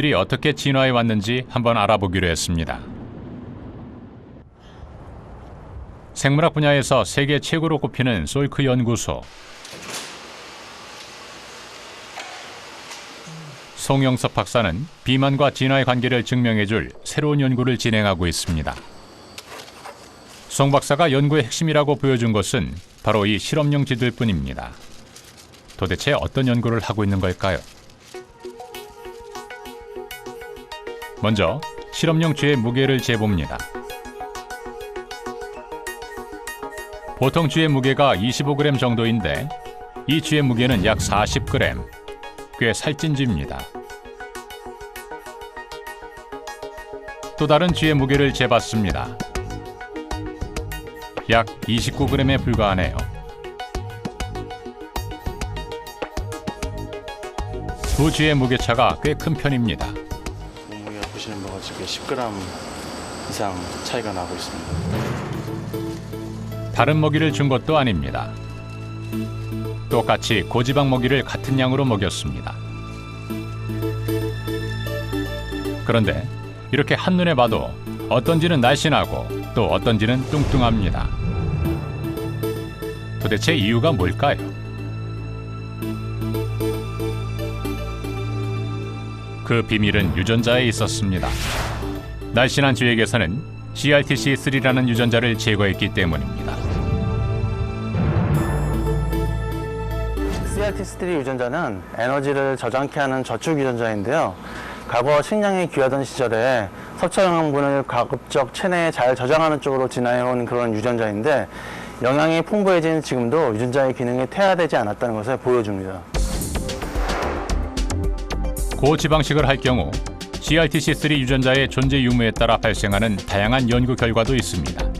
들이 어떻게 진화해 왔는지 한번 알아보기로 했습니다. 생물학 분야에서 세계 최고로 꼽히는 솔크 연구소. 송영섭 박사는 비만과 진화의 관계를 증명해줄 새로운 연구를 진행하고 있습니다. 송 박사가 연구의 핵심이라고 보여준 것은 바로 이 실험용 쥐들 뿐입니다. 도대체 어떤 연구를 하고 있는 걸까요? 먼저 실험용 쥐의 무게를 재봅니다. 보통 쥐의 무게가 25g 정도인데 이 쥐의 무게는 약 40g, 꽤 살찐 쥐입니다. 또 다른 쥐의 무게를 재봤습니다. 약 29g에 불과하네요. 두 쥐의 무게차가 꽤 큰 편입니다. 몸무게가 보시는 바와 같이 10g 이상 차이가 나고 있습니다. 다른 먹이를 준 것도 아닙니다. 똑같이 고지방 먹이를 같은 양으로 먹였습니다. 그런데 이렇게 한눈에 봐도 어떤 쥐는 날씬하고 또 어떤 쥐는 뚱뚱합니다. 도대체 이유가 뭘까요? 그 비밀은 유전자에 있었습니다. 날씬한 쥐에게서는 CRTC3라는 유전자를 제거했기 때문입니다. CRTC3 유전자는 에너지를 저장케 하는 저축 유전자인데요. 과거 식량이 귀하던 시절에 섭취 영양분을 가급적 체내에 잘 저장하는 쪽으로 진화해온 그런 유전자인데 영양이 풍부해진 지금도 유전자의 기능이 퇴화되지 않았다는 것을 보여줍니다. 고지방식을 할 경우 CRTC3 유전자의 존재 유무에 따라 발생하는 다양한 연구 결과도 있습니다.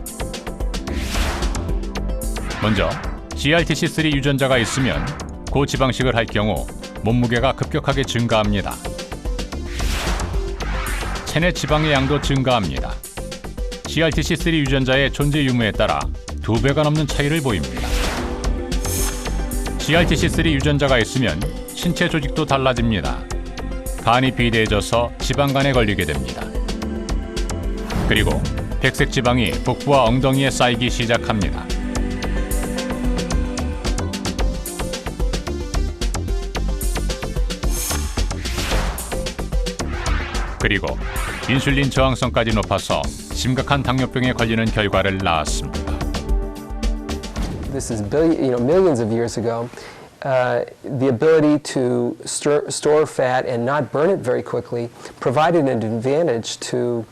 먼저 CRTC3 유전자가 있으면 고지방식을 할 경우 몸무게가 급격하게 증가합니다. 체내 지방의 양도 증가합니다. CRTC3 유전자의 존재 유무에 따라 2배가 넘는 차이를 보입니다. CRTC3 유전자가 있으면 신체 조직도 달라집니다. 간이 비대해져서 지방간에 걸리게 됩니다. 그리고 백색 지방이 복부와 엉덩이에 쌓이기 시작합니다. 그리고 인슐린 저항성까지 높아서 심각한 당뇨병에 걸리는 결과를 낳았습니다. This is millions of years ago. The ability to store fat and not burn it very quickly provided an advantage to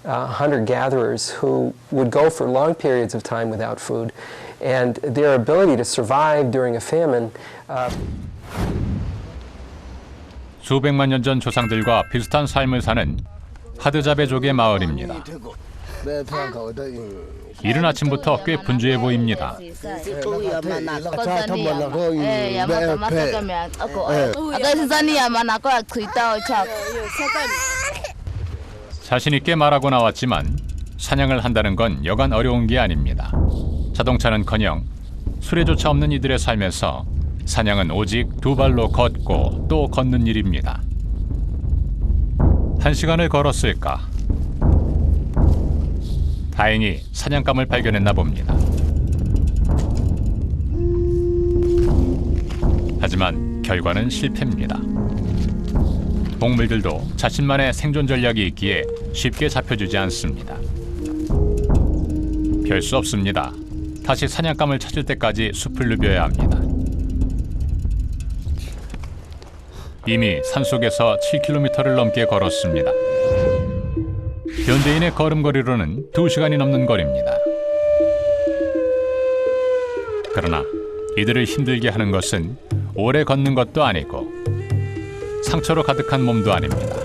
hunter-gatherers who would go for long periods of time without food, and their ability to survive during a famine. 수백만 년 전 조상들과 비슷한 삶을 사는 하드자베족의 마을입니다. 이른 아침부터 꽤 분주해 보입니다. 자신 있게 말하고 나왔지만 사냥을 한다는 건 여간 어려운 게 아닙니다. 자동차는커녕 수레조차 없는 이들의 삶에서 사냥은 오직 두 발로 걷고 또 걷는 일입니다. 1시간을 걸었을까? 다행히 사냥감을 발견했나 봅니다. 하지만 결과는 실패입니다. 동물들도 자신만의 생존 전략이 있기에 쉽게 잡혀주지 않습니다. 별 수 없습니다. 다시 사냥감을 찾을 때까지 숲을 누벼야 합니다. 이미 산속에서 7km를 넘게 걸었습니다. 현대인의 걸음거리로는 2시간이 넘는 거리입니다. 그러나 이들을 힘들게 하는 것은 오래 걷는 것도 아니고 상처로 가득한 몸도 아닙니다.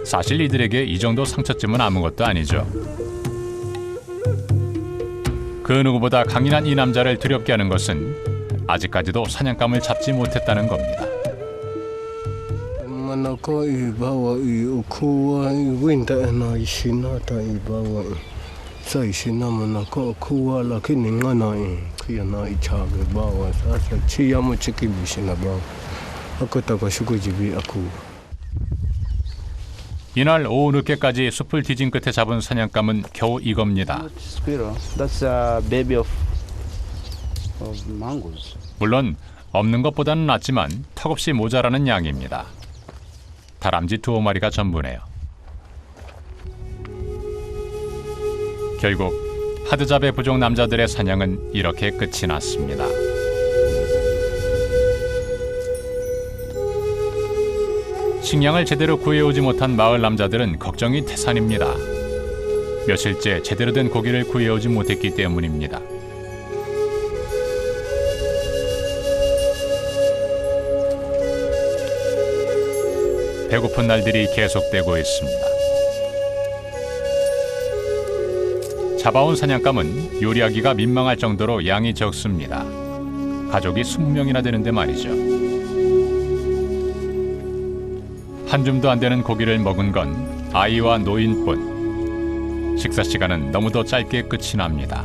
사실 이들에게 이 정도 상처쯤은 아무것도 아니죠. 그 누구보다 강인한 이 남자를 두렵게 하는 것은 아직까지도 사냥감을 잡지 못했다는 겁니다. 이날 오후 늦게까지 숲을 뒤진 끝에 잡은 사냥감은 겨우 이겁니다. Squirrel. That's a baby of mangoes. 물론 없는 것보다는 낫지만 턱없이 모자라는 양입니다. 다람쥐 2마리가 전부네요. 결국 하드잡의 부족 남자들의 사냥은 이렇게 끝이 났습니다. 식량을 제대로 구해오지 못한 마을 남자들은 걱정이 태산입니다. 며칠째 제대로 된 고기를 구해오지 못했기 때문입니다. 배고픈 날들이 계속되고 있습니다. 잡아온 사냥감은 요리하기가 민망할 정도로 양이 적습니다. 가족이 20명이나 되는데 말이죠. 한 줌도 안 되는 고기를 먹은 건 아이와 노인뿐. 식사 시간은 너무도 짧게 끝이 납니다.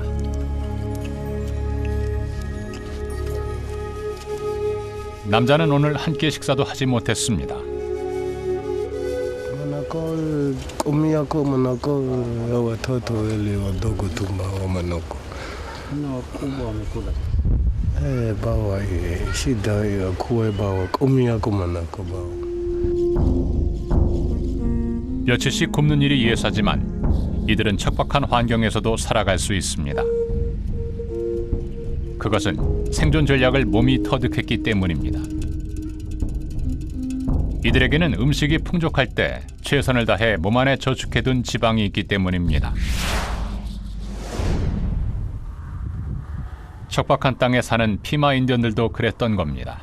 남자는 오늘 한 끼 식사도 하지 못했습니다. 며칠씩 굶는 일이 예사지만 이들은 척박한 환경에서도 살아갈 수 있습니다. 그것은 생존 전략을 몸이 터득했기 때문입니다. 이들에게는 음식이 풍족할 때 최선을 다해 몸 안에 저축해둔 지방이 있기 때문입니다. 척박한 땅에 사는 피마 인디언들도 그랬던 겁니다.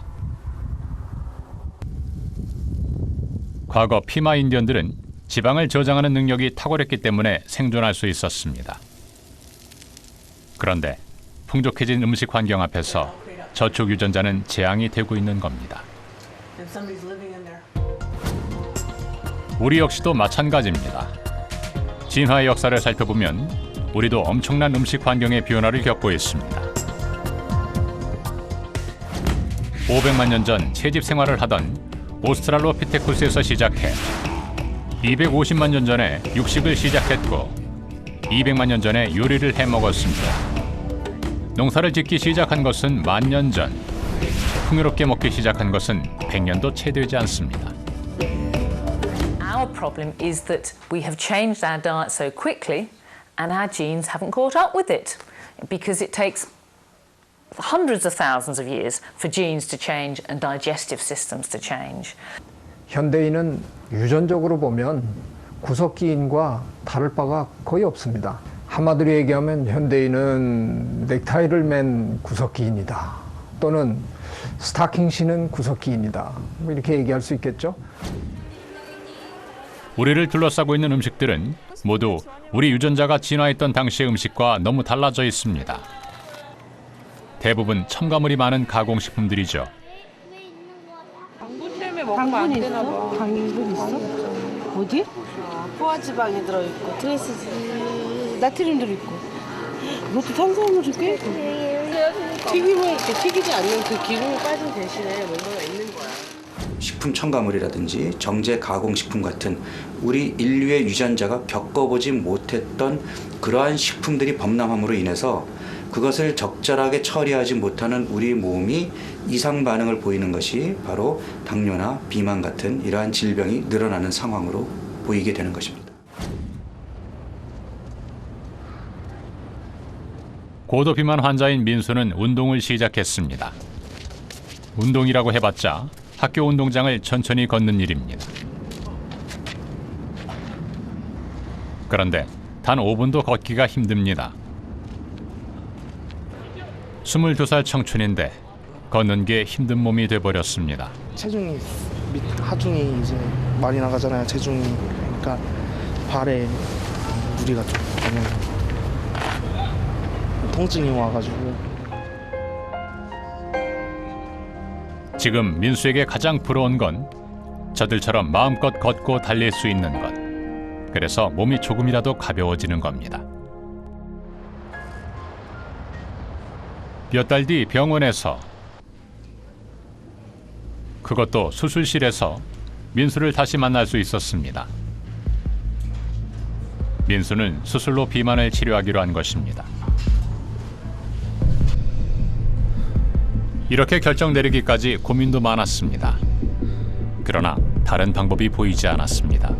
과거 피마 인디언들은 지방을 저장하는 능력이 탁월했기 때문에 생존할 수 있었습니다. 그런데 풍족해진 음식 환경 앞에서 저축 유전자는 재앙이 되고 있는 겁니다. 우리 역시도 마찬가지입니다. 진화의 역사를 살펴보면 우리도 엄청난 음식 환경의 변화를 겪고 있습니다. 500만 년 전 채집 생활을 하던 오스트랄로피테쿠스에서 시작해 250만 년 전에 육식을 시작했고 200만 년 전에 요리를 해 먹었습니다. 농사를 짓기 시작한 것은 10,000년 전, 풍요롭게 먹기 시작한 것은 100년도 채 되지 않습니다. Our problem is that we have changed our diet so quickly and our genes haven't caught up with it because it takes hundreds of thousands of years for genes to change and digestive systems to change. 현대인은 유전적으로 보면 구석기인과 다를 바가 거의 없습니다. 한마디로 얘기하면 현대인은 넥타이를 맨 구석기인이다. 또는 스타킹 신은 구석기인이다. 뭐 이렇게 얘기할 수 있겠죠. 우리를 둘러싸고 있는 음식들은 모두 우리 유전자가 진화했던 당시의 음식과 너무 달라져 있습니다. 대부분 첨가물이 많은 가공식품들이죠. 당분 때문에 먹으면 안 되나 봐. 당분 있어? 어디? 포화지방이 들어있고 트랜스 나트륨도 있고 이것도 탄수화물이 꽤 있고 튀김을 이렇게 튀기지 않는 그 기름이 빠진 대신에 뭔가가 있는 거야. 식품 첨가물이라든지 정제 가공식품 같은 우리 인류의 유전자가 겪어보지 못했던 그러한 식품들이 범람함으로 인해서 그것을 적절하게 처리하지 못하는 우리 몸이 이상 반응을 보이는 것이 바로 당뇨나 비만 같은 이러한 질병이 늘어나는 상황으로 보이게 되는 것입니다. 고도 비만 환자인 민수는 운동을 시작했습니다. 운동이라고 해봤자 학교 운동장을 천천히 걷는 일입니다. 그런데 단 5분도 걷기가 힘듭니다. 22살 청춘인데 걷는 게 힘든 몸이 돼버렸습니다. 체중이 하중이 이제 많이 나가잖아요. 체중이. 그러니까 발에 무리가 좀 많이 통증이 와가지고. 지금 민수에게 가장 부러운 건 저들처럼 마음껏 걷고 달릴 수 있는 것. 그래서 몸이 조금이라도 가벼워지는 겁니다. 몇 달 뒤 병원에서, 그것도 수술실에서 민수를 다시 만날 수 있었습니다. 민수는 수술로 비만을 치료하기로 한 것입니다. 이렇게 결정 내리기까지 고민도 많았습니다. 그러나 다른 방법이 보이지 않았습니다.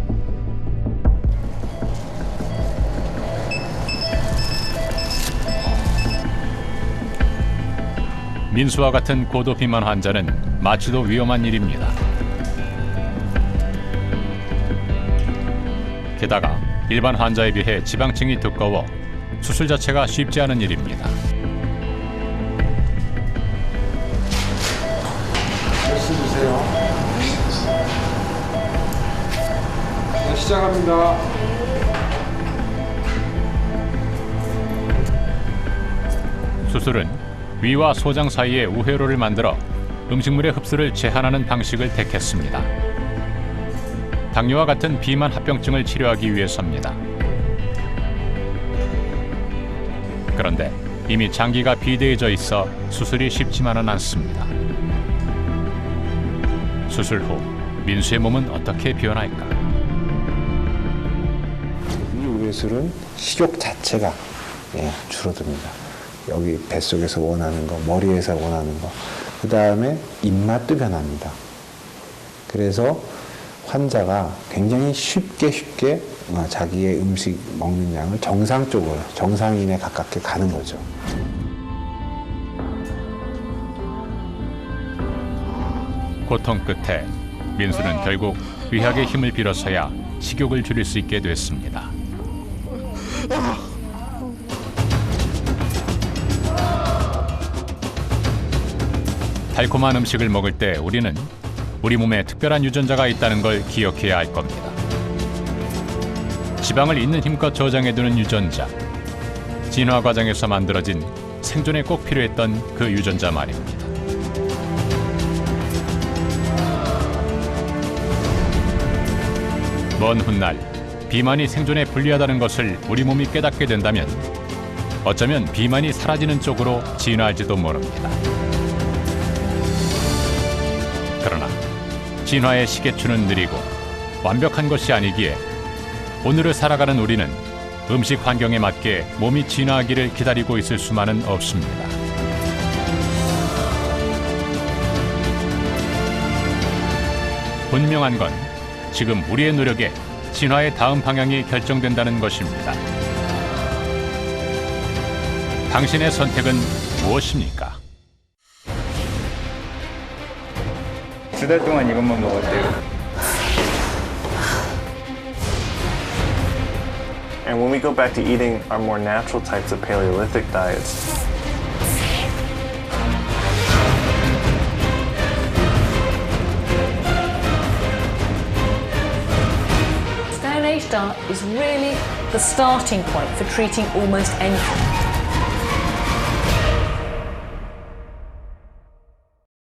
민수와 같은 고도 비만 환자는 마취도 위험한 일입니다. 게다가 일반 환자에 비해 지방층이 두꺼워 수술 자체가 쉽지 않은 일입니다. 열심히 주세요. 네, 시작합니다. 수술은 위와 소장 사이에 우회로를 만들어 음식물의 흡수를 제한하는 방식을 택했습니다. 당뇨와 같은 비만 합병증을 치료하기 위해서입니다. 그런데 이미 장기가 비대해져 있어 수술이 쉽지만은 않습니다. 수술 후 민수의 몸은 어떻게 변할까? 이 우회술은 식욕 자체가 줄어듭니다. 여기 뱃속에서 원하는 거, 머리에서 원하는 거, 그 다음에 입맛도 변합니다. 그래서 환자가 굉장히 쉽게 자기의 음식 먹는 양을 정상적으로, 정상인에 가깝게 가는 거죠. 고통 끝에 민수는 결국 의학의 힘을 빌어서야 식욕을 줄일 수 있게 됐습니다. 달콤한 음식을 먹을 때 우리는 우리 몸에 특별한 유전자가 있다는 걸 기억해야 할 겁니다. 지방을 있는 힘껏 저장해두는 유전자. 진화 과정에서 만들어진 생존에 꼭 필요했던 그 유전자 말입니다. 먼 훗날 비만이 생존에 불리하다는 것을 우리 몸이 깨닫게 된다면 어쩌면 비만이 사라지는 쪽으로 진화할지도 모릅니다. 그러나 진화의 시계추는 느리고 완벽한 것이 아니기에 오늘을 살아가는 우리는 음식 환경에 맞게 몸이 진화하기를 기다리고 있을 수만은 없습니다. 분명한 건 지금 우리의 노력에 진화의 다음 방향이 결정된다는 것입니다. 당신의 선택은 무엇입니까? 2달 동안 이것만 먹었대요. And when we go back to eating our more natural types of Paleolithic diets, Stone Age diet is really the starting point for treating almost anything.